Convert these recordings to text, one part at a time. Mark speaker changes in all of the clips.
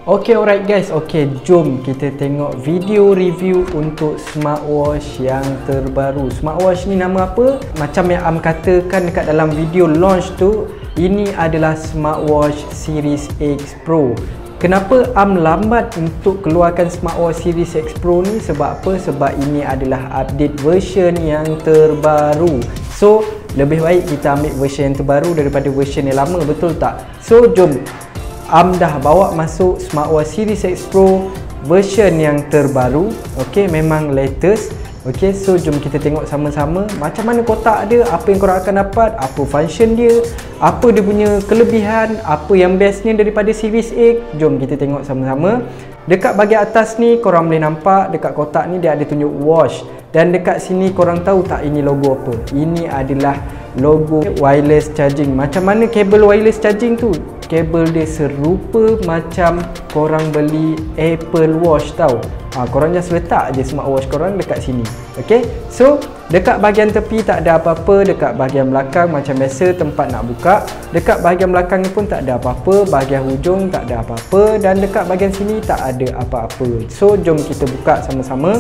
Speaker 1: Okay, alright guys. Okay, jom kita tengok video review untuk smartwatch yang terbaru. Smartwatch ni nama apa? Macam yang Am katakan dekat dalam video launch tu, ini adalah smartwatch Series X Pro. Kenapa Am lambat untuk keluarkan smartwatch Series X Pro ni? Sebab apa? Sebab ini adalah update version yang terbaru. So, lebih baik kita ambil version yang terbaru daripada version yang lama, betul tak? So, jom. Am dah bawa masuk smartwatch Series X Pro version yang terbaru. Okay, memang latest. Okay, so jom kita tengok sama-sama macam mana kotak dia, apa yang korang akan dapat, apa function dia, apa dia punya kelebihan, apa yang bestnya daripada Series X. Jom kita tengok sama-sama. Dekat bahagian atas ni korang boleh nampak dekat kotak ni dia ada tunjuk watch. Dan dekat sini korang tahu tak ini logo apa? Ini adalah logo wireless charging. Macam mana kabel wireless charging tu? Kabel dia serupa macam korang beli Apple Watch tau. Korang just letak je smartwatch korang dekat sini. Okay, so dekat bahagian tepi tak ada apa-apa. Dekat bahagian belakang macam biasa tempat nak buka. Dekat bahagian belakang ni pun tak ada apa-apa. Bahagian hujung tak ada apa-apa. Dan dekat bahagian sini tak ada apa-apa. So jom kita buka sama-sama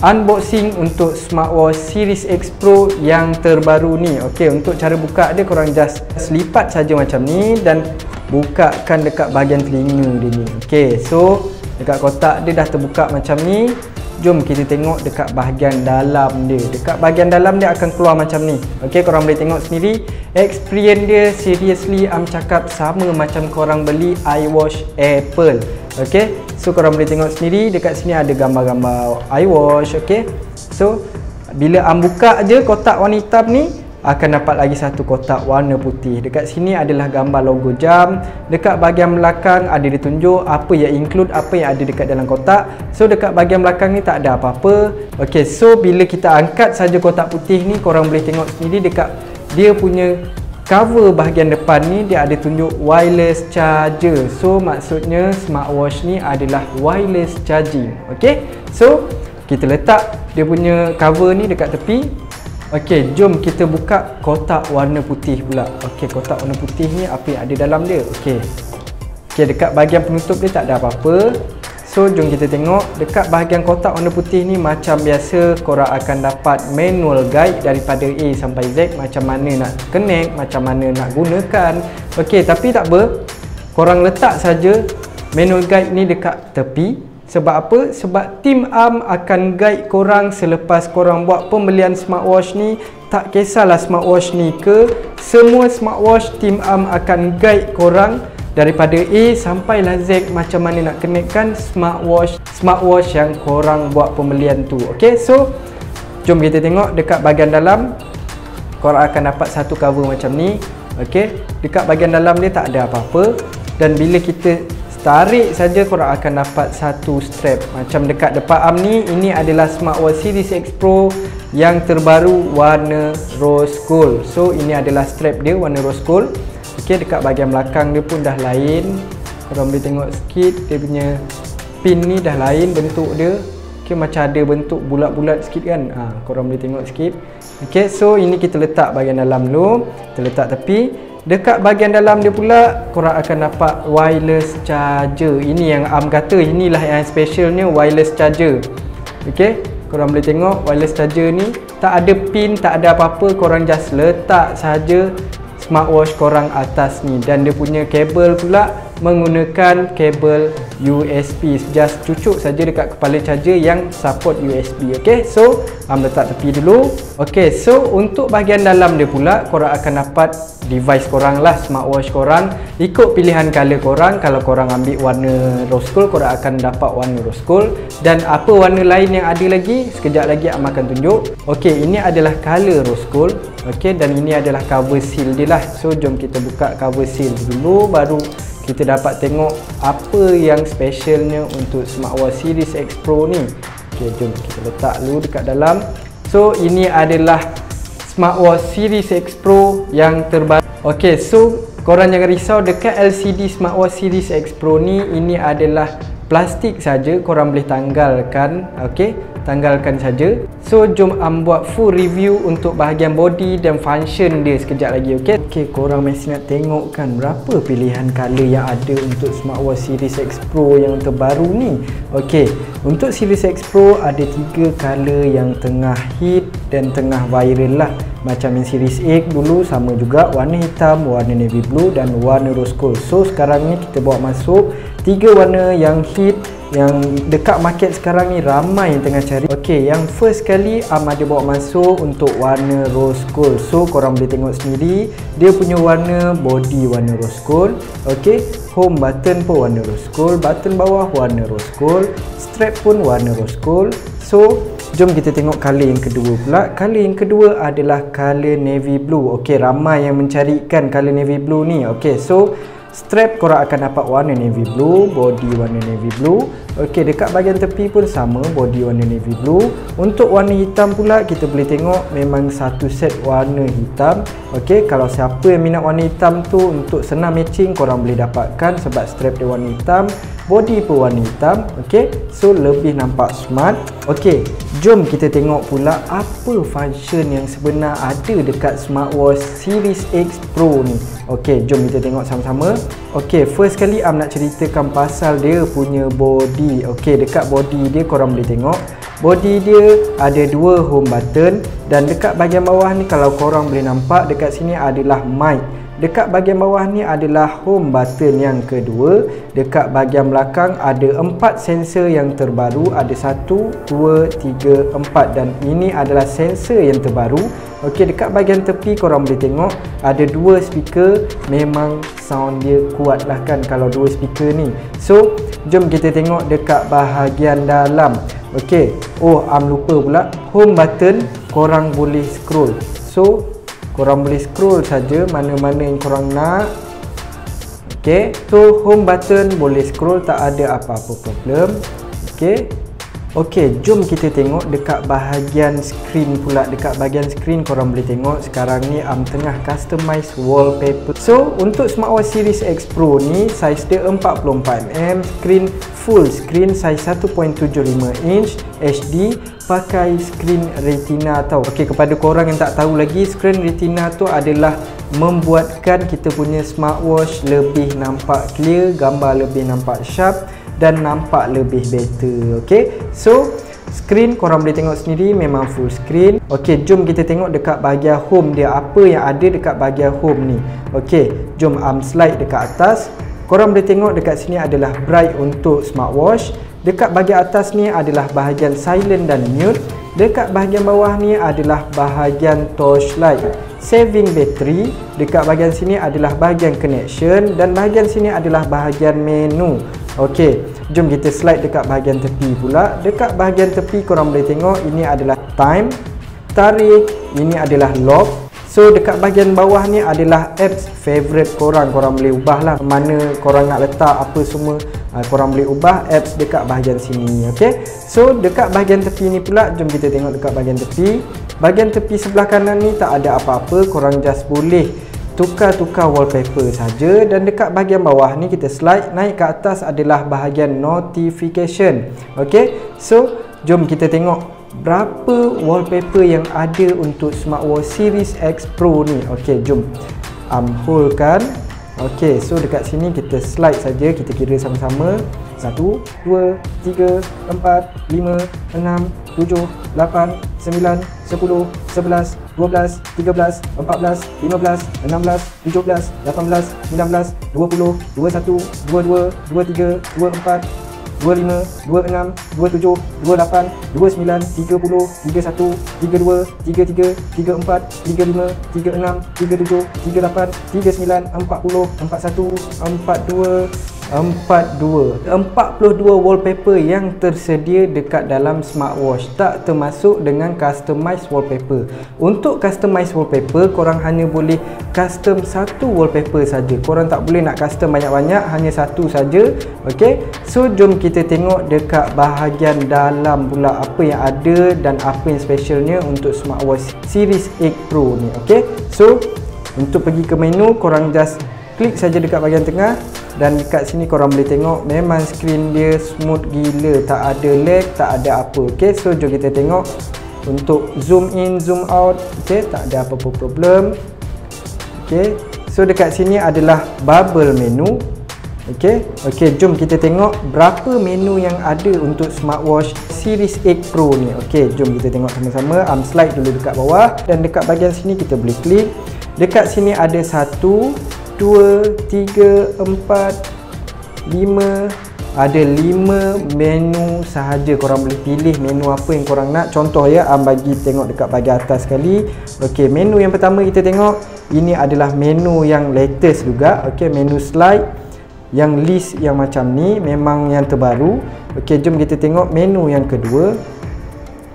Speaker 1: unboxing untuk smartwatch Series X Pro yang terbaru ni. Okey, untuk cara buka dia korang just lipat saja macam ni dan bukakan dekat bahagian telinga dia ni. Okey, so dekat kotak dia dah terbuka macam ni. Jom kita tengok dekat bahagian dalam dia. Dekat bahagian dalam dia akan keluar macam ni. Okey, korang boleh tengok sendiri. Experience dia seriously Am cakap sama macam korang beli iWatch Apple. Okey, so korang boleh tengok sendiri. Dekat sini ada gambar-gambar iWatch. Okey, so bila Am buka je kotak warna hitam ni, akan dapat lagi satu kotak warna putih. Dekat sini adalah gambar logo jam. Dekat bahagian belakang ada ditunjuk apa yang include, apa yang ada dekat dalam kotak. So dekat bahagian belakang ni tak ada apa-apa. Okey, so bila kita angkat saja kotak putih ni, korang boleh tengok sendiri dekat dia punya cover bahagian depan ni dia ada tunjuk wireless charger. So maksudnya smartwatch ni adalah wireless charging. Okey, so kita letak dia punya cover ni dekat tepi. Okey, jom kita buka kotak warna putih pula. Okey, kotak warna putih ni apa yang ada dalam dia? Okey, dekat bahagian penutup dia tak ada apa-apa. So jom kita tengok dekat bahagian kotak warna putih ni, macam biasa korang akan dapat manual guide daripada A sampai Z, macam mana nak connect, macam mana nak gunakan. Okey, tapi tak apa, korang letak saja manual guide ni dekat tepi. Sebab apa? Sebab tim Am akan guide korang selepas korang buat pembelian smartwatch ni. Tak kisahlah smartwatch ni ke, semua smartwatch tim Am akan guide korang daripada A sampailah Z macam mana nak connectkan smartwatch yang korang buat pembelian tu. Okey, so jom kita tengok dekat bahagian dalam. Korang akan dapat satu cover macam ni. Okey, dekat bahagian dalam dia tak ada apa-apa. Dan bila kita tarik saja korang akan dapat satu strap. Macam dekat depan Am ni, ini adalah smartwatch Series X Pro yang terbaru warna rose gold. So ini adalah strap dia warna rose gold. Okey, dekat bahagian belakang dia pun dah lain. Korang boleh tengok sikit dia punya pin ni dah lain bentuk dia. Okey, macam ada bentuk bulat-bulat sikit kan. Korang boleh tengok sikit. Okey, so ini kita letak bahagian dalam dulu. Kita letak tepi. Dekat bahagian dalam dia pula korang akan dapat wireless charger. Ini yang Am kata inilah yang specialnya, wireless charger. Okey, korang boleh tengok wireless charger ni tak ada pin, tak ada apa-apa. Korang just letak saja smartwatch korang atas ni. Dan dia punya kabel pula menggunakan kabel USB. Just cucuk saja dekat kepala charger yang support USB. Okey, so Am letak tepi dulu. Okey, so untuk bahagian dalam dia pula korang akan dapat device korang lah, smartwatch korang ikut pilihan color korang. Kalau korang ambil warna rose gold, korang akan dapat warna rose gold. Dan apa warna lain yang ada lagi, sekejap lagi Am akan tunjuk. Okey, ini adalah color rose gold. Okey, dan ini adalah cover seal dia lah. So jom kita buka cover seal dulu, baru kita dapat tengok apa yang specialnya untuk smartwatch Series X Pro ni. Okey, jom kita letak dulu dekat dalam. So ini adalah smartwatch Series X Pro yang terbaru. Okey, so korang jangan risau dekat LCD smartwatch Series X Pro ni, ini adalah plastik saja, korang boleh tanggalkan. Okey, tanggalkan saja. So jom buat full review untuk bahagian body dan function dia sekejap lagi. Okey, korang mesti nak tengok kan berapa pilihan color yang ada untuk smartwatch Series X Pro yang terbaru ni. Okey, untuk Series X Pro ada 3 color yang tengah hit dan tengah viral lah. Macam yang Series X dulu sama juga, warna hitam, warna navy blue dan warna rose gold. So sekarang ni kita bawa masuk 3 warna yang hit, yang dekat market sekarang ni ramai yang tengah cari. Okey, yang first kali ada bawa masuk untuk warna rose gold. So korang boleh tengok sendiri, dia punya warna body warna rose gold. Okey, home button pun warna rose gold, button bawah warna rose gold, strap pun warna rose gold. So jom kita tengok color yang kedua pula. Color yang kedua adalah color navy blue. Okey, ramai yang mencarikan color navy blue ni. Okey, so strap korang akan dapat warna navy blue, body warna navy blue. Okey, dekat bahagian tepi pun sama, body warna navy blue. Untuk warna hitam pula kita boleh tengok memang satu set warna hitam. Okey, kalau siapa yang minat warna hitam tu untuk senang matching, korang boleh dapatkan sebab strap dia warna hitam, body pun warna hitam. Okey, so lebih nampak smart. Okey, jom kita tengok pula apa function yang sebenar ada dekat smartwatch Series X Pro ni. Okey, jom kita tengok sama-sama. Okey, first kali nak ceritakan pasal dia punya body. Okey, dekat body dia korang boleh tengok body dia ada 2 home button dan dekat bahagian bawah ni kalau korang boleh nampak dekat sini adalah mic. Dekat bahagian bawah ni adalah home button yang kedua. Dekat bahagian belakang ada 4 sensor yang terbaru. Ada 1, 2, 3, 4 dan ini adalah sensor yang terbaru. Okey, dekat bahagian tepi korang boleh tengok ada 2 speaker. Memang sound dia kuat lah kan kalau 2 speaker ni. So jom kita tengok dekat bahagian dalam. Okey, lupa pula, home button korang boleh scroll. So korang boleh scroll saja mana-mana yang korang nak. Okey, so home button boleh scroll, tak ada apa-apa problem. Okey, jom kita tengok dekat bahagian screen pula. Dekat bahagian screen korang boleh tengok sekarang ni tengah customize wallpaper. So untuk smartwatch Series X Pro ni saiz dia 44mm, screen full screen saiz 1.75 inch HD, pakai screen retina tau. Okey, kepada korang yang tak tahu lagi, screen retina tu adalah membuatkan kita punya smartwatch lebih nampak clear, gambar lebih nampak sharp dan nampak lebih better. Okey, so screen korang boleh tengok sendiri memang full screen. Okey, jom kita tengok dekat bahagian home dia, apa yang ada dekat bahagian home ni. Okey, jom slide dekat atas. Korang boleh tengok dekat sini adalah bright untuk smartwatch. Dekat bahagian atas ni adalah bahagian silent dan mute. Dekat bahagian bawah ni adalah bahagian torchlight, saving battery. Dekat bahagian sini adalah bahagian connection dan bahagian sini adalah bahagian menu. Okey, jom kita slide dekat bahagian tepi pula. Dekat bahagian tepi korang boleh tengok ini adalah time, tarik, ini adalah lock. So dekat bahagian bawah ni adalah apps favorite korang. Korang boleh ubah lah mana korang nak letak apa semua. Korang boleh ubah apps dekat bahagian sini. Okey, so dekat bahagian tepi ni pula, jom kita tengok dekat bahagian tepi. Bahagian tepi sebelah kanan ni tak ada apa-apa, korang just boleh tukar-tukar wallpaper saja. Dan dekat bahagian bawah ni kita slide naik ke atas adalah bahagian notification. Okey, so jom kita tengok berapa wallpaper yang ada untuk smartwatch Series X Pro ni. Okey, jom hold-kan. Okey, so dekat sini kita slide saja, kita kira sama-sama. 1, 2, 3, 4, 5, 6, 7, 8, 9, 10, 11, 12, 13, 14, 15, 16, 17, 18, 19, 20, 21, 22, 23, 24, 25, 26, 27, 28, 29, 30, 31, 32, 33, 34, 35, 36, 37, 38, 39, 40, 41, 42, 42 wallpaper yang tersedia dekat dalam smartwatch, tak termasuk dengan customize wallpaper. Untuk customize wallpaper korang hanya boleh custom satu wallpaper saja. Korang tak boleh nak custom banyak-banyak, hanya satu saja. Okey, so jom kita tengok dekat bahagian dalam pula apa yang ada dan apa yang specialnya untuk smartwatch Series X Pro ni. Okey, so untuk pergi ke menu korang just klik saja dekat bahagian tengah. dan dekat sini korang boleh tengok memang skrin dia smooth gila, tak ada lag, tak ada apa. Okey, so jom kita tengok untuk zoom in, zoom out. Okey, tak ada apa-apa problem. Okey, so dekat sini adalah bubble menu. Okey, jom kita tengok berapa menu yang ada untuk smartwatch Series 8 Pro ni. Okey, jom kita tengok sama-sama. Slide dulu dekat bawah dan dekat bahagian sini kita boleh klik. Dekat sini ada 1, 2, 3, 4, 5. Ada 5 menu sahaja. Korang boleh pilih menu apa yang korang nak. Contoh ya, bagi tengok dekat bahagian atas sekali. Okey, menu yang pertama kita tengok, ini adalah menu yang latest juga. Okey, menu slide yang list yang macam ni memang yang terbaru. Okey, jom kita tengok menu yang kedua.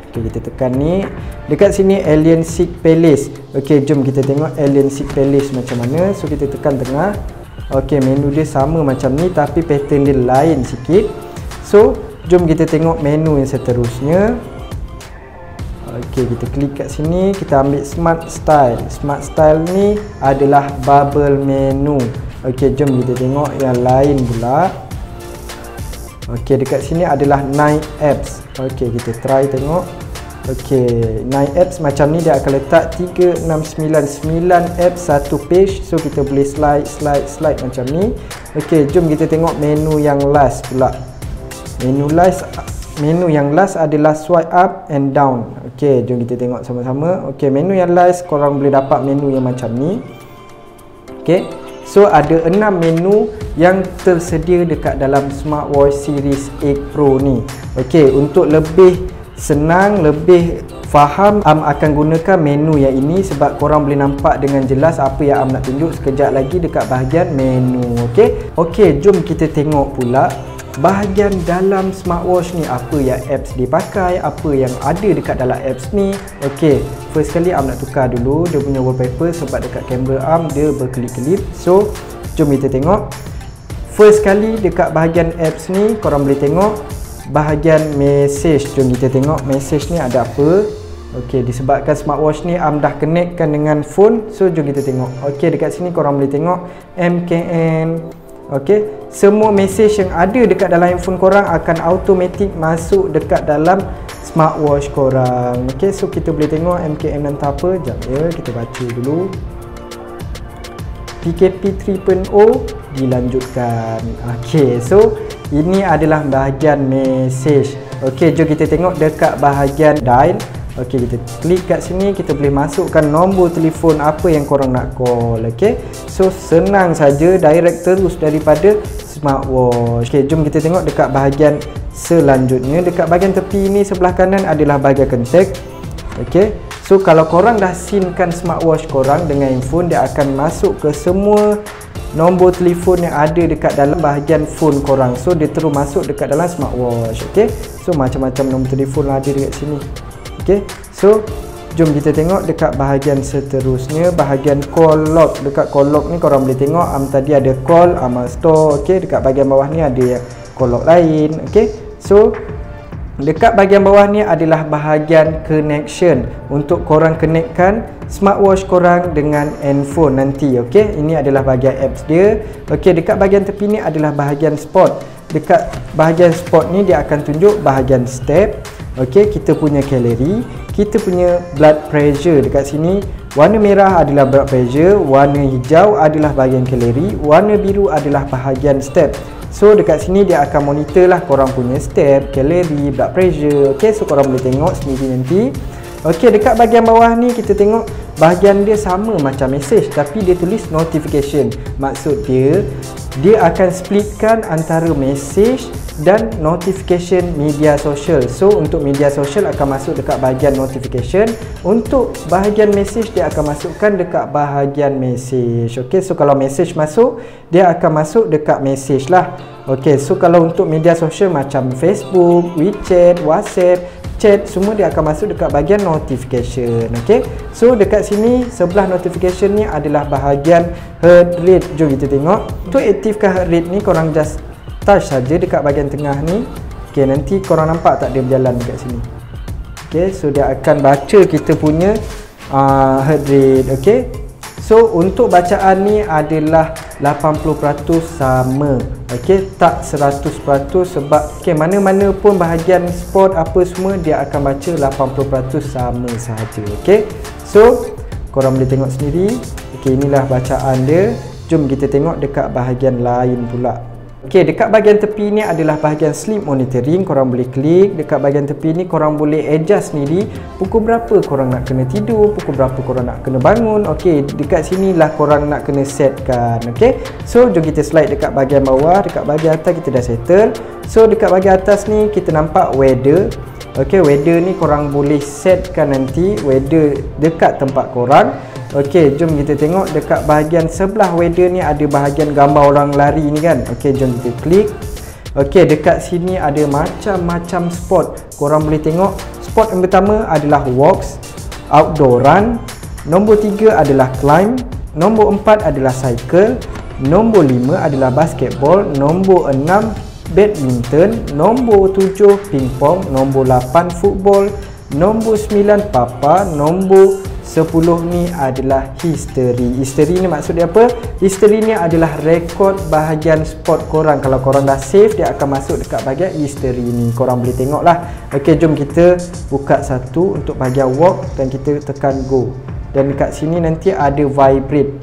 Speaker 1: Okey, kita tekan ni. Dekat sini Alien Seek Palace. Okey, jom kita tengok Alien Seek Palace macam mana. So kita tekan tengah. Okey, menu dia sama macam ni tapi pattern dia lain sikit. So jom kita tengok menu yang seterusnya. Okey, kita klik kat sini, kita ambil Smart Style. Smart Style ni adalah bubble menu. Okey, jom kita tengok yang lain pula. Okey, dekat sini adalah Night Apps. Okey, kita try tengok. Okey, Night Apps macam ni dia akan letak 3, 6, 9 apps satu page. So kita boleh slide macam ni. Okey, jom kita tengok menu yang last pula. Menu yang last adalah swipe up and down. Okey, jom kita tengok sama-sama. Okey, menu yang last korang boleh dapat menu yang macam ni. Okey, so ada 6 menu yang tersedia dekat dalam smartwatch Series 8 Pro ni. Okey, untuk lebih senang, lebih faham, akan gunakan menu yang ini sebab korang boleh nampak dengan jelas apa yang nak tunjuk sekejap lagi dekat bahagian menu. Okey, jom kita tengok pula bahagian dalam smartwatch ni, apa yang apps dipakai, apa yang ada dekat dalam apps ni. Okey, first kali nak tukar dulu dia punya wallpaper sebab dekat kamera dia berkelip-kelip. So jom kita tengok. First kali dekat bahagian apps ni korang boleh tengok bahagian message. Jom kita tengok message ni ada apa. Okey, disebabkan smartwatch ni dah connectkan dengan phone, so jom kita tengok. Okey, dekat sini korang boleh tengok MKN. Okey, semua message yang ada dekat dalam handphone korang akan automatic masuk dekat dalam smartwatch korang. Okey, so kita boleh tengok MKN entah apa. Jap ya, kita baca dulu. PKP 3.0 dilanjutkan. Okey, so ini adalah bahagian message. Okey, jom kita tengok dekat bahagian dial. Okey, kita klik kat sini, kita boleh masukkan nombor telefon apa yang korang nak call. Okey, so senang saja, direct terus daripada smartwatch. Okey, jom kita tengok dekat bahagian selanjutnya. Dekat bahagian tepi ni sebelah kanan adalah bahagian contact. Okey, so kalau korang dah sync-kan smartwatch korang dengan handphone, dia akan masuk ke semua nombor telefon yang ada dekat dalam bahagian phone korang. So dia terus masuk dekat dalam smartwatch. Okey, so macam-macam nombor telefon ada dekat sini. Okey, so jom kita tengok dekat bahagian seterusnya, bahagian call log. Dekat call log ni korang boleh tengok tadi ada call, store. Okey, dekat bahagian bawah ni ada call log lain. Okey, so dekat bahagian bawah ni adalah bahagian connection untuk korang connectkan smartwatch korang dengan handphone nanti. Okey, ini adalah bahagian apps dia. Okey, dekat bahagian tepi ni adalah bahagian spot. Dekat bahagian spot ni dia akan tunjuk bahagian step. Okey, kita punya kalori, kita punya blood pressure. Dekat sini warna merah adalah blood pressure, warna hijau adalah bahagian kalori, warna biru adalah bahagian step. So dekat sini dia akan monitor lah korang punya step, kalori, blood pressure. Okey, so korang boleh tengok sendiri nanti. Okey, dekat bahagian bawah ni kita tengok bahagian dia sama macam message tapi dia tulis notification. Maksud dia akan splitkan antara message dan notification media sosial. So untuk media sosial akan masuk dekat bahagian notification, untuk bahagian message dia akan masukkan dekat bahagian message. Okey, so kalau message masuk, dia akan masuk dekat message lah. Okey, so kalau untuk media sosial macam Facebook, WeChat, WhatsApp, chat, semua dia akan masuk dekat bahagian notification. Okey, so dekat sini sebelah notification ni adalah bahagian heart rate. Jom kita tengok. Untuk aktifkan heart rate ni korang just touch saja dekat bahagian tengah ni. Okey, nanti korang nampak tak dia berjalan dekat sini. Okey, so dia akan baca kita punya heart rate. Okey, so untuk bacaan ni adalah 80% sama. Okey, tak 100% sebab mana-mana pun bahagian sport apa semua dia akan baca 80% sama sahaja. Okey. So, korang boleh tengok sendiri. Okey, inilah bacaan dia. Jom kita tengok dekat bahagian lain pula. Okey, dekat bahagian tepi ni adalah bahagian sleep monitoring. Korang boleh klik. Dekat bahagian tepi ni korang boleh adjust sendiri pukul berapa korang nak kena tidur, pukul berapa korang nak kena bangun. Okey, dekat sini lah korang nak kena setkan. Okey, so jom kita slide dekat bahagian bawah. Dekat bahagian atas kita dah settle. So dekat bahagian atas ni kita nampak weather. Okey, weather ni korang boleh setkan nanti weather dekat tempat korang. Okey, jom kita tengok dekat bahagian sebelah weather ni ada bahagian gambar orang lari ni kan. Okey, jom kita klik. Okey, dekat sini ada macam-macam sport. Korang boleh tengok sport yang pertama adalah walks, outdoor run. Nombor 3 adalah climb. Nombor 4 adalah cycle. Nombor 5 adalah basketball. Nombor 6 badminton. Nombor 7 pingpong. Nombor 8 football. Nombor 9 papa. Nombor 10 ni adalah history. History ni maksud dia apa? History ni adalah rekod bahagian sport korang. Kalau korang dah save, dia akan masuk dekat bahagian history ni. Korang boleh tengok lah. Ok, jom kita buka satu untuk bahagian walk dan kita tekan go. Dan dekat sini nanti ada vibrate.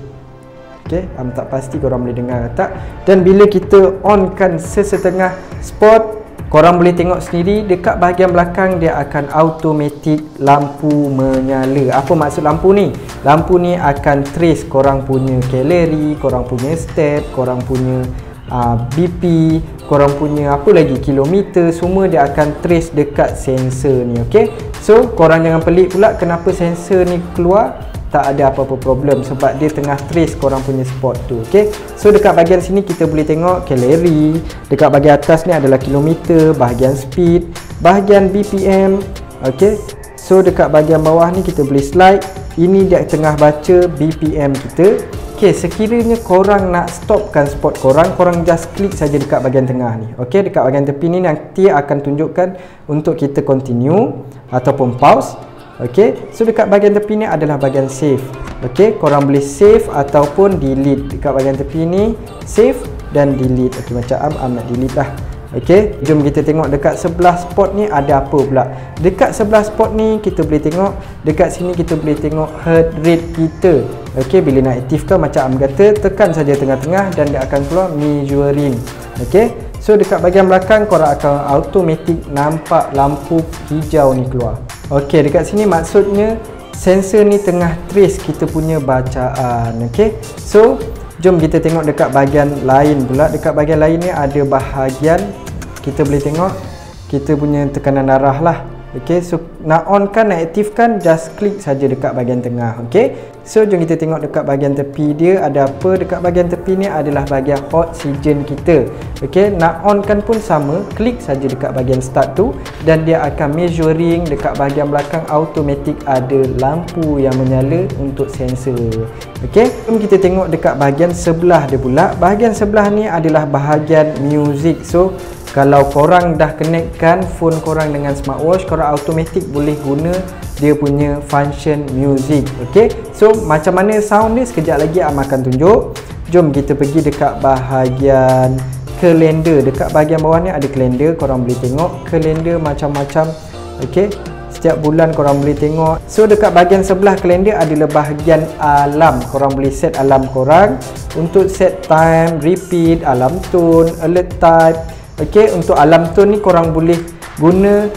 Speaker 1: Ok, tak pasti korang boleh dengar tak. Dan bila kita onkan sesetengah sport, korang boleh tengok sendiri dekat bahagian belakang dia akan automatic lampu menyala. Apa maksud lampu ni? Lampu ni akan trace korang punya kalori, korang punya step, korang punya BP, korang punya apa lagi, kilometer, semua dia akan trace dekat sensor ni. Okay, so korang jangan pelik pula kenapa sensor ni keluar. Tak ada apa-apa problem sebab dia tengah trace korang punya sport tu. Okay, so dekat bahagian sini kita boleh tengok kalori. Dekat bahagian atas ni adalah kilometer, bahagian speed, bahagian BPM. Okay, so dekat bahagian bawah ni kita boleh slide. Ini dia tengah baca BPM kita. Okay, sekiranya korang nak stopkan sport korang, korang just klik saja dekat bahagian tengah ni. Okay, dekat bahagian tepi ni nanti akan tunjukkan untuk kita continue ataupun pause. Okey, so dekat bahagian tepi ni adalah bahagian save. Okey, korang boleh save ataupun delete. Dekat bahagian tepi ni save dan delete. Okey, macam nak delete lah. Okey, jom kita tengok dekat sebelah spot ni ada apa pula. Dekat sebelah spot ni kita boleh tengok, dekat sini kita boleh tengok heart rate kita. Okey, bila nak aktifkan macam kata, tekan saja tengah-tengah dan dia akan keluar measuring. Okey, so dekat bahagian belakang korang akan automatic nampak lampu hijau ni keluar. Okey, dekat sini maksudnya sensor ni tengah trace kita punya bacaan. Okey, so jom kita tengok dekat bahagian lain pula. Dekat bahagian lain ni ada bahagian kita boleh tengok kita punya tekanan darah lah. Okey, so nak on kan, nak aktifkan, just klik saja dekat bahagian tengah. Okey, so jom kita tengok dekat bahagian tepi dia ada apa. Dekat bahagian tepi ni adalah bahagian oksigen kita. Okey, nak on kan pun sama, klik saja dekat bahagian start tu dan dia akan measuring. Dekat bahagian belakang automatic ada lampu yang menyala untuk sensor. Okey, jom kita tengok dekat bahagian sebelah dia pula. Bahagian sebelah ni adalah bahagian music. So kalau korang dah connectkan phone korang dengan smartwatch, korang automatic boleh guna dia punya function music. Okey, so macam mana sound ni sekejap lagi Am akan tunjuk. Jom kita pergi dekat bahagian kalender. Dekat bahagian bawah ni ada kalender, korang boleh tengok kalender macam-macam. Okey, setiap bulan korang boleh tengok. So dekat bahagian sebelah kalender adalah bahagian alarm. Korang boleh set alarm korang untuk set time, repeat, alarm tone, alert type. Okey, untuk alarm tone ni korang boleh guna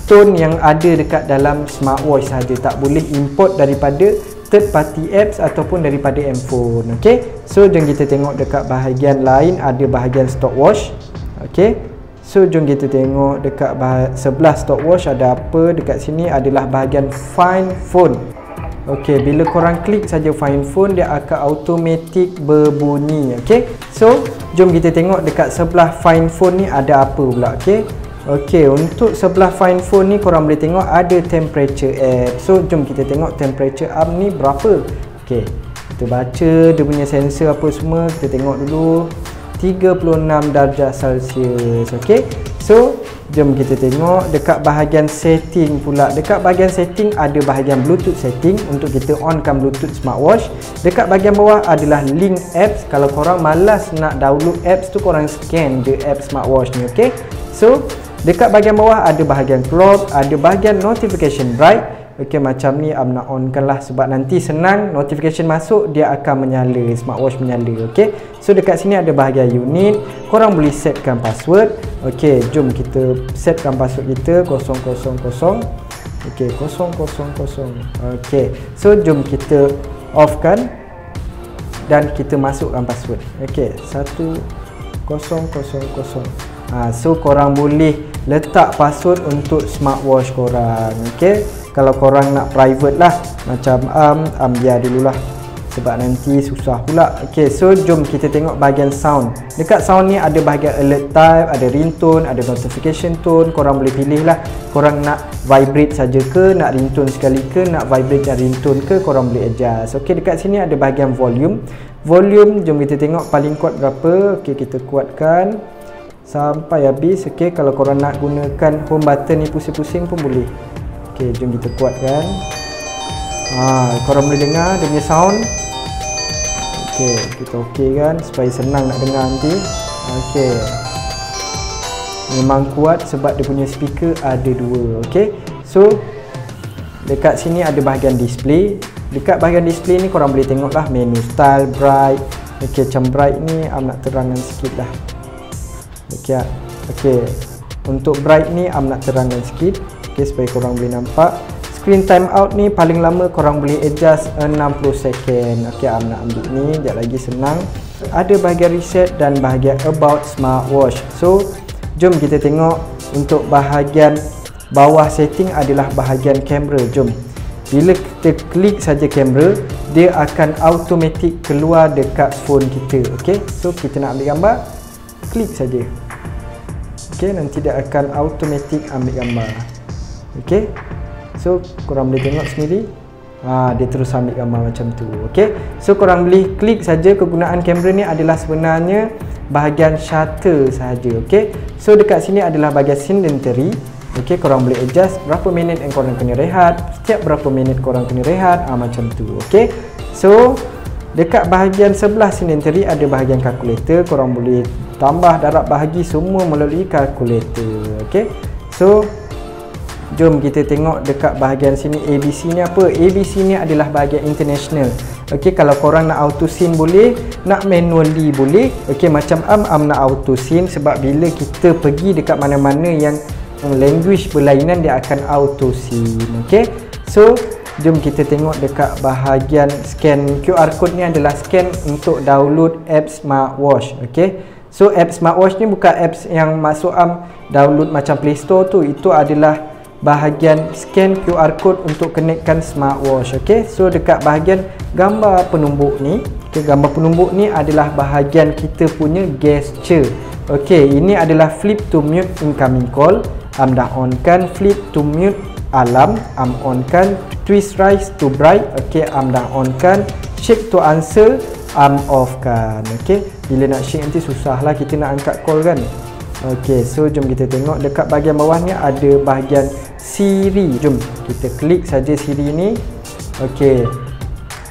Speaker 1: tone yang ada dekat dalam smartwatch saja, tak boleh import daripada third party apps ataupun daripada handphone. Okey, so jom kita tengok dekat bahagian lain ada bahagian stopwatch. Okey, so jom kita tengok dekat sebelah stopwatch ada apa. Dekat sini adalah bahagian find phone. Okey, bila korang klik saja find phone, dia akan automatic berbunyi. Okey, so jom kita tengok dekat sebelah find phone ni ada apa pula. Okey, okey, untuk sebelah find phone ni korang boleh tengok ada temperature app. So jom kita tengok temperature app ni berapa. Okey, kita baca dia punya sensor apa semua. Kita tengok dulu 36 darjah Celsius. Okey, So jom kita tengok dekat bahagian setting pula. Dekat bahagian setting ada bahagian Bluetooth setting untuk kita onkan Bluetooth smartwatch. Dekat bahagian bawah adalah link apps. Kalau korang malas nak download apps tu, korang scan je app smartwatch ni, okey. So dekat bahagian bawah ada bahagian clock, ada bahagian notification bright. Okey, macam ni nak onkan lah, sebab nanti senang notification masuk dia akan menyala, smartwatch menyala. Okey, so dekat sini ada bahagian unit, korang boleh setkan password. Okey, jom kita setkan password kita 000. Okey, 000. Okey, so jom kita offkan dan kita masukkan password. Okey, 1000. So korang boleh letak password untuk smartwatch korang. Okey, kalau korang nak private lah, macam biar dululah, sebab nanti susah pula. Okey, so jom kita tengok bahagian sound. Dekat sound ni ada bahagian alert type, ada ringtone, ada notification tone. Korang boleh pilih lah, korang nak vibrate saja ke, nak ringtone sekali ke, nak vibrate dan ringtone ke, korang boleh adjust. Okey, dekat sini ada bahagian volume. Volume, jom kita tengok paling kuat berapa. Okey, kita kuatkan sampai habis. Okey, kalau korang nak gunakan home button ni pusing-pusing pun boleh. Okey, jom kita kuatkan. Korang boleh dengar dia punya sound. Okey, kita okeykan supaya senang nak dengar nanti. Okey, memang kuat sebab dia punya speaker ada dua. Okey, so dekat sini ada bahagian display. Dekat bahagian display ni korang boleh tengok lah menu style, bright. Okey, macam bright ni nak terangkan sikit lah. Okey, okey, untuk bright ni nak terangkan sikit. Okey, supaya korang boleh nampak. Screen timeout ni paling lama korang boleh adjust 60 second. Okey, nak ambil ni, sekejap lagi senang. Ada bahagian reset dan bahagian about smartwatch. So jom kita tengok untuk bahagian bawah setting adalah bahagian kamera. Jom, bila kita klik saja kamera, dia akan automatic keluar dekat phone kita. Okey, so kita nak ambil gambar, klik saja. Okey, nanti dia akan automatic ambil gambar. Okey, so korang boleh tengok sendiri, dia terus ambil gambar macam tu. Okey, so korang boleh klik saja. Kegunaan kamera ni adalah sebenarnya bahagian shutter sahaja. Okey, so dekat sini adalah bahagian sedentary. Okey, korang boleh adjust berapa minit yang korang kena rehat, setiap berapa minit korang kena rehat, macam tu. Okey, so dekat bahagian sebelah sedentary ada bahagian kalkulator. Korang boleh tambah, darab, bahagi semua melalui kalkulator. Okey, so jom kita tengok dekat bahagian sini ABC ni apa. ABC ni adalah bahagian international. Okey, kalau korang nak auto sync boleh, nak manually boleh. Okey, macam nak auto sync sebab bila kita pergi dekat mana-mana yang language berlainan dia akan auto sync. Okey, so jom kita tengok dekat bahagian scan QR code ni adalah scan untuk download app smartwatch. Okey, so app smartwatch ni bukan apps yang masuk download macam Play Store tu. Itu adalah bahagian scan QR code untuk connectkan smartwatch. Okey, so dekat bahagian gambar penumbuk ni, gambar penumbuk ni adalah bahagian kita punya gesture. Okey, ini adalah flip to mute incoming call. Dah onkan. Flip to mute alarm, onkan. Twist rise to bright. Okey, dah onkan. Shake to answer, offkan. Okey, bila nak shake nanti susah lah kita nak angkat call kan. Okey, so jom kita tengok dekat bahagian bawah ni ada bahagian Siri. Jom kita klik saja Siri ni. Okey,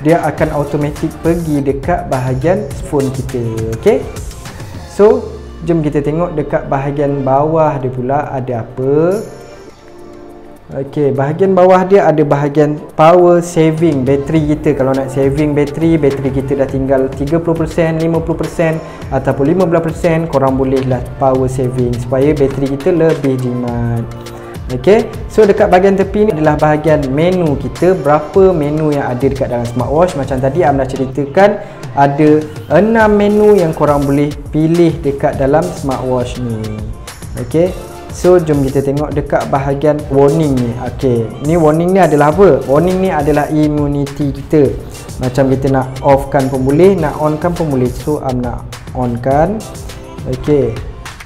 Speaker 1: dia akan automatic pergi dekat bahagian phone kita. Okey, so jom kita tengok dekat bahagian bawah dia pula ada apa. Okey, bahagian bawah dia ada bahagian power saving bateri kita. Kalau nak saving bateri kita dah tinggal 30%, 50% ataupun 15%, korang bolehlah power saving supaya bateri kita lebih jimat. Okey, so dekat bahagian tepi ni adalah bahagian menu kita, berapa menu yang ada dekat dalam smartwatch. Macam tadi dah ceritakan, ada 6 menu yang korang boleh pilih dekat dalam smartwatch ni. Okey, so jom kita tengok dekat bahagian warning ni. Okey, ni warning ni adalah apa? Warning ni adalah immunity kita. Macam kita nak off kan pun boleh, nak on kan pun boleh. So nak on kan. Okey,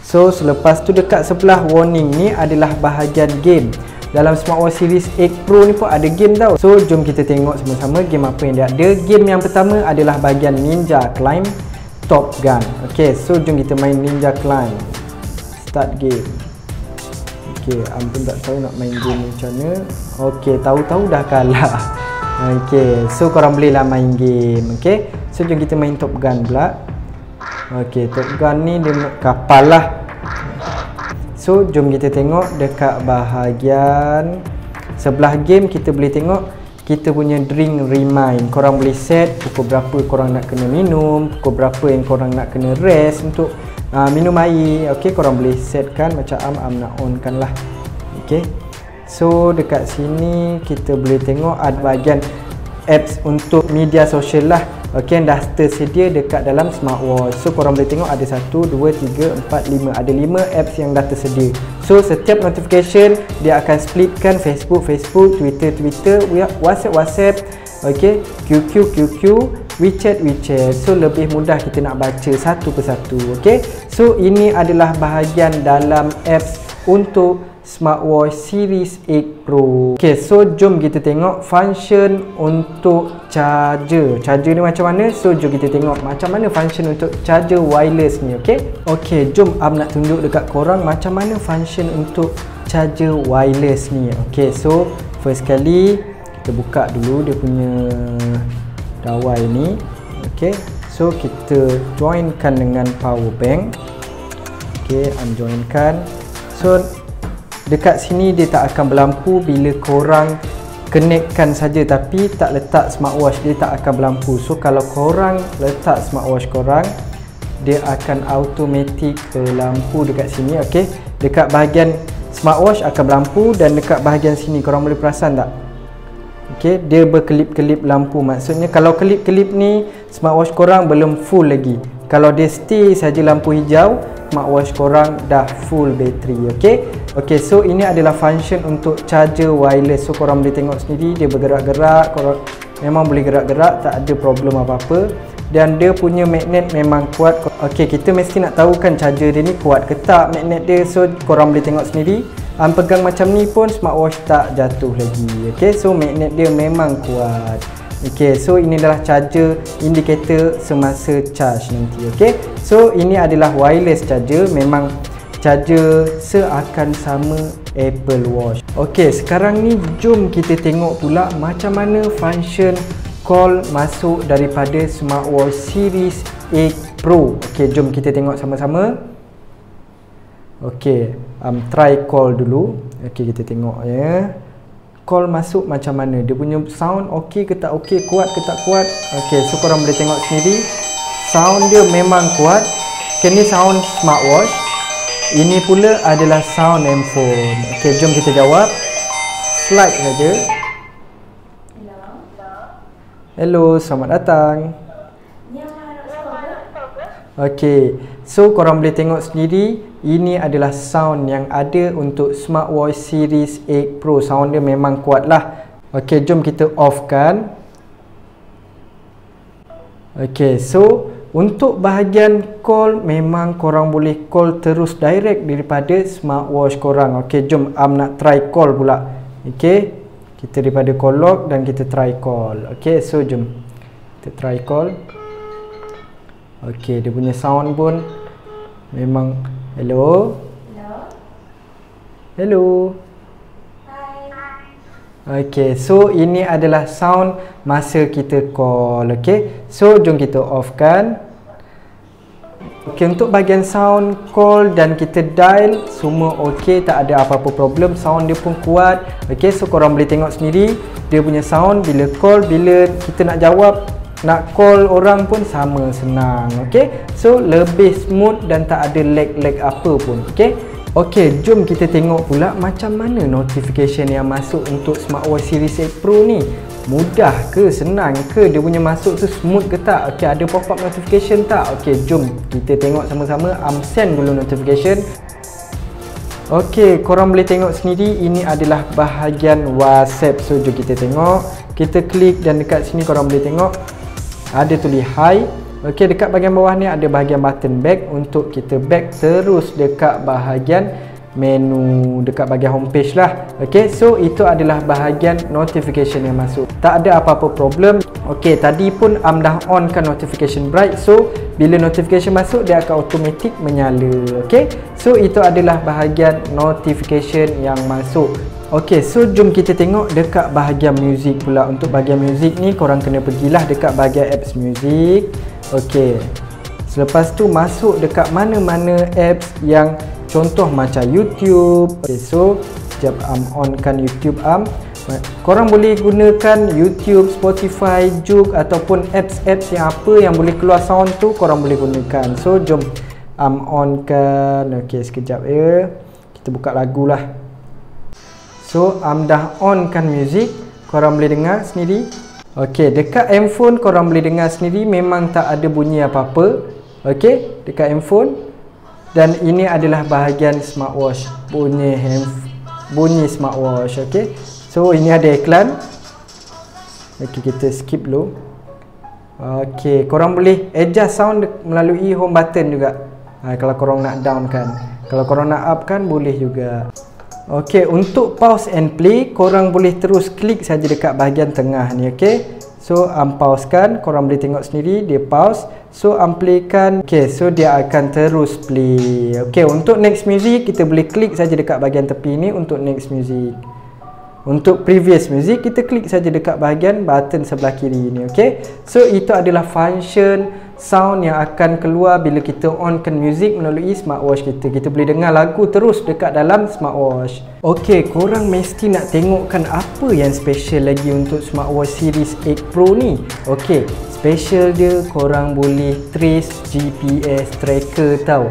Speaker 1: so selepas tu dekat sebelah warning ni adalah bahagian game. Dalam smartwatch series 8 Pro ni pun ada game tau. So jom kita tengok sama-sama game apa yang dia ada. Game yang pertama adalah bahagian Ninja Climb Top Gun. Okey, so jom kita main Ninja Climb. Start game. Okey, am pun tak tahu nak main game macam mana. Okey, tahu-tahu dah kalah. Okey, so korang bolehlah main game. Okey, so jom kita main Top Gun pula. Okey, Top Gun ni dia kapal lah. So jom kita tengok dekat bahagian sebelah game, kita boleh tengok kita punya drink remind. Korang boleh set pukul berapa korang nak kena minum, pukul berapa yang korang nak kena rest untuk minum air. Okey, korang boleh setkan macam am nak on kan lah. Okey, so dekat sini kita boleh tengok ada bahagian apps untuk media sosial lah. Okey, yang dah tersedia dekat dalam smartwatch. So korang boleh tengok ada 1, 2, 3, 4, 5. Ada 5 apps yang dah tersedia. So setiap notification dia akan splitkan Facebook, Twitter, WhatsApp, okey, QQ, WeChat. So lebih mudah kita nak baca satu persatu. Okey, so ini adalah bahagian dalam apps untuk smartwatch series 8 Pro. Okey, so jom kita tengok function untuk charger. Charger ni macam mana? So jom kita tengok macam mana function untuk charger wireless ni. Okey, jom am nak tunjuk dekat korang macam mana function untuk charger wireless ni. Okey, so first kali kita buka dulu dia punya dawai ni. Okey, so kita joinkan dengan power bank. Okey, am joinkan. So dekat sini dia tak akan berlampu bila korang connectkan saja, tapi tak letak smartwatch dia tak akan berlampu. So kalau korang letak smartwatch korang, dia akan automatic berlampu dekat sini. Okey, dekat bahagian smartwatch akan berlampu dan dekat bahagian sini korang boleh perasan tak? Okey, dia berkelip-kelip lampu. Maksudnya kalau kelip-kelip ni smartwatch korang belum full lagi. Kalau dia stay saja lampu hijau, smartwatch korang dah full bateri. Okey, so ini adalah function untuk charger wireless. So korang boleh tengok sendiri dia bergerak-gerak. Korang memang boleh gerak-gerak, tak ada problem apa-apa. Dan dia punya magnet memang kuat. Okey, kita mesti nak tahu kan charger dia ni kuat ke tak magnet dia. So korang boleh tengok sendiri. Pegang macam ni pun smartwatch tak jatuh lagi. Okey, so magnet dia memang kuat. Okey, so ini adalah charger indicator semasa charge nanti. Okey, so ini adalah wireless charger. Memang charger seakan sama Apple Watch. Okey, sekarang ni jom kita tengok pula macam mana function call masuk daripada smartwatch series 8 Pro. Okey, jom kita tengok sama-sama. Okey, try call dulu. Okey, kita tengok ya. Call masuk macam mana, dia punya sound okey ke tak okey, kuat ke tak kuat. Okey, so korang boleh tengok sendiri sound dia memang kuat. Okay, ni sound smartwatch, ini pula adalah sound handphone. Okey, jom kita jawab. Slide saja. Hello, selamat datang. Okey, so korang boleh tengok sendiri, ini adalah sound yang ada untuk smartwatch series 8 Pro. Sound dia memang kuat lah. Okey, jom kita off kan. Okey, so untuk bahagian call, memang korang boleh call terus direct daripada smartwatch korang. Okey, jom am nak try call pula. Okey, kita daripada call log dan kita try call. Okey, so jom kita try call. Okey, dia punya sound pun memang hello. Hello. Hi. Okey, so ini adalah sound masa kita call. Okey, so jom kita off kan. Okey, untuk bahagian sound call dan kita dial semua okey, tak ada apa-apa problem. Sound dia pun kuat. Okey, so korang boleh tengok sendiri dia punya sound bila call, bila kita nak jawab, nak call orang pun sama senang. Okey, so lebih smooth dan tak ada lag apa pun. Okey, jom kita tengok pula macam mana notification yang masuk untuk smartwatch series 8 Pro ni. Mudah ke, senang ke, dia punya masuk tu smooth ke tak? Okey, ada pop-up notification tak? Okey, jom kita tengok sama-sama. Send dulu notification. Okey, korang boleh tengok sendiri ini adalah bahagian WhatsApp. So jom kita tengok. Kita klik dan dekat sini korang boleh tengok ada tulis hi. Okey, dekat bahagian bawah ni ada bahagian button back untuk kita back terus dekat bahagian menu dekat bahagian homepage lah. Ok, so itu adalah bahagian notification yang masuk. Tak ada apa-apa problem. Ok, tadi pun dah on kan notification bright. So bila notification masuk, dia akan automatic menyala. Ok, so itu adalah bahagian notification yang masuk. Ok, so jom kita tengok dekat bahagian music pula. Untuk bahagian music ni korang kena pergilah dekat bahagian apps music. Ok, selepas tu masuk dekat mana-mana apps yang contoh macam YouTube. Okay, so sekejap on kan YouTube. Korang boleh gunakan YouTube, Spotify, Juke ataupun apps-apps yang apa yang boleh keluar sound tu korang boleh gunakan. So jom on kan. Ok, sekejap ya, kita buka lagu lah. So dah on kan music, korang boleh dengar sendiri. Ok, dekat handphone korang boleh dengar sendiri, memang tak ada bunyi apa-apa. Ok, dekat handphone. Dan ini adalah bahagian smartwatch, bunyi smartwatch. Ok, so ini ada iklan. Ok, kita skip dulu. Ok, korang boleh adjust sound melalui home button juga. Kalau korang nak down kan, kalau korang nak up kan boleh juga. Ok, untuk pause and play korang boleh terus klik saja dekat bahagian tengah ni. Ok, so pause kan, korang boleh tengok sendiri dia pause. So play kan. Ok, so dia akan terus play. Ok, untuk next music kita boleh klik saja dekat bahagian tepi ni untuk next music. Untuk previous music kita klik saja dekat bahagian button sebelah kiri ni. Ok, so itu adalah function sound yang akan keluar bila kita onkan music melalui smartwatch kita. Kita boleh dengar lagu terus dekat dalam smartwatch. Ok, korang mesti nak tengokkan apa yang special lagi untuk smartwatch series 8 Pro ni. Ok, special dia korang boleh trace GPS tracker tau.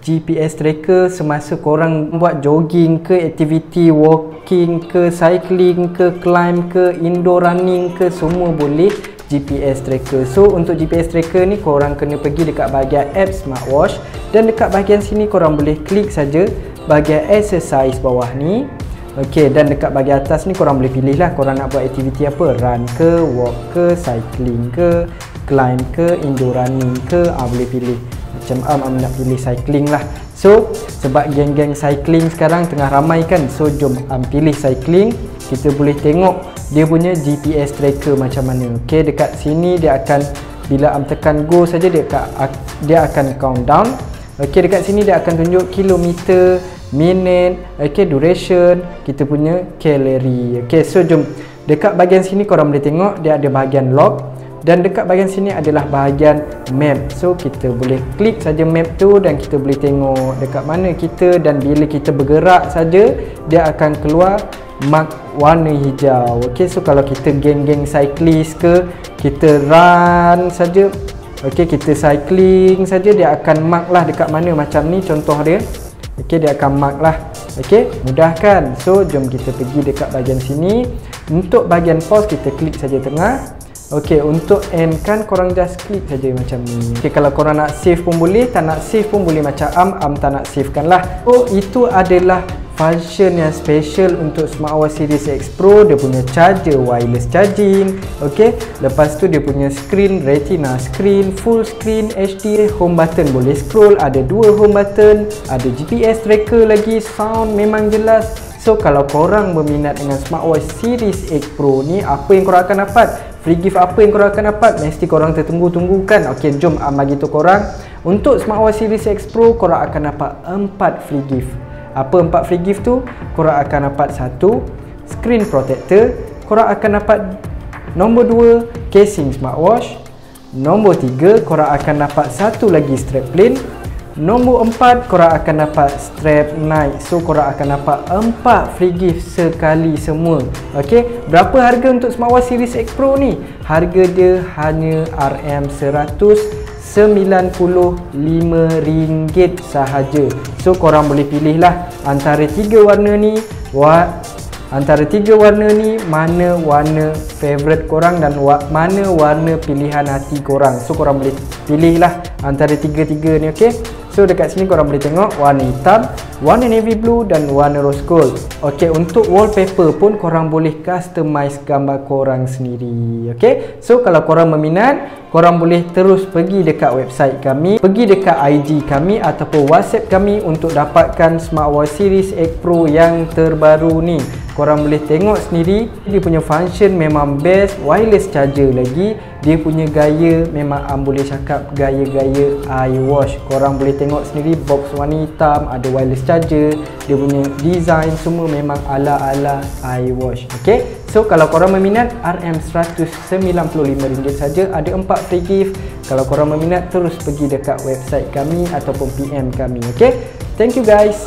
Speaker 1: GPS tracker semasa korang buat jogging ke, activity walking ke, cycling ke, climb ke, indoor running ke, semua boleh GPS tracker. So untuk GPS tracker ni korang kena pergi dekat bahagian app smartwatch, dan dekat bahagian sini korang boleh klik saja bahagian exercise bawah ni. Ok, dan dekat bahagian atas ni korang boleh pilih lah korang nak buat aktiviti apa, run ke, walk ke, cycling ke, climb ke, indoor running ke. Boleh pilih. Macam nak pilih cycling lah. So sebab geng-geng cycling sekarang tengah ramai kan, so jom pilih cycling. Kita boleh tengok dia punya GPS tracker macam mana. Ok, dekat sini dia akan, bila tekan go saja dia akan countdown. Ok, dekat sini dia akan tunjuk kilometer, minute, ok, duration, kita punya kalori. Ok, so jom dekat bahagian sini korang boleh tengok dia ada bahagian log. Dan dekat bahagian sini adalah bahagian map. So kita boleh klik saja map tu dan kita boleh tengok dekat mana kita, dan bila kita bergerak saja dia akan keluar mark warna hijau. Ok, so kalau kita geng-geng cyclist ke, kita run saja, ok, kita cycling saja, dia akan mark lah dekat mana. Macam ni contoh dia. Ok, dia akan mark lah. Ok, mudah kan? So jom kita pergi dekat bahagian sini. Untuk bahagian pause kita klik saja tengah. Ok, untuk end kan korang just klik saja macam ni. Ok, kalau korang nak save pun boleh, tak nak save pun boleh. Macam tak nak save kan lah. So itu adalah function yang special untuk smartwatch series X Pro. Dia punya charger wireless charging. Ok, lepas tu dia punya screen retina screen, full screen HD, home button boleh scroll, ada 2 home button, ada GPS tracker lagi, sound memang jelas. So kalau korang berminat dengan smartwatch series X Pro ni, apa yang korang akan dapat? Free gift apa yang korang akan dapat? Mesti korang tertunggu-tunggu kan? Ok, jom bagi tu korang. Untuk smartwatch series X Pro korang akan dapat 4 free gift. Apa 4 free gift tu? Korang akan dapat 1 screen protector, korang akan dapat nombor 2 casing smartwatch, nombor 3 korang akan dapat 1 lagi strap plain, nombor 4 korang akan dapat strap night. So korang akan dapat 4 free gift sekali semua. Ok, berapa harga untuk smartwatch series X Pro ni? Harga dia hanya RM195 sahaja. So korang boleh pilih lah antara 3 warna ni. Antara 3 warna ni mana warna favorite korang dan mana warna pilihan hati korang. So korang boleh pilih lah antara 3-3 ni. Ok, so dekat sini korang boleh tengok warna hitam, warna navy blue dan warna rose gold. Okey, untuk wallpaper pun korang boleh customize gambar korang sendiri. Okey, so kalau korang berminat, korang boleh terus pergi dekat website kami, pergi dekat IG kami ataupun WhatsApp kami untuk dapatkan smartwatch series 8 Pro yang terbaru ni. Korang boleh tengok sendiri, dia punya function memang best, wireless charger lagi. Dia punya gaya memang boleh cakap gaya-gaya iWatch. Korang boleh tengok sendiri, box warna hitam, ada wireless charger, dia punya design semua memang ala-ala iWatch. Okay, so kalau korang berminat, RM195 saja, ada 4 free gift. Kalau korang berminat, terus pergi dekat website kami ataupun PM kami. Okay, thank you guys.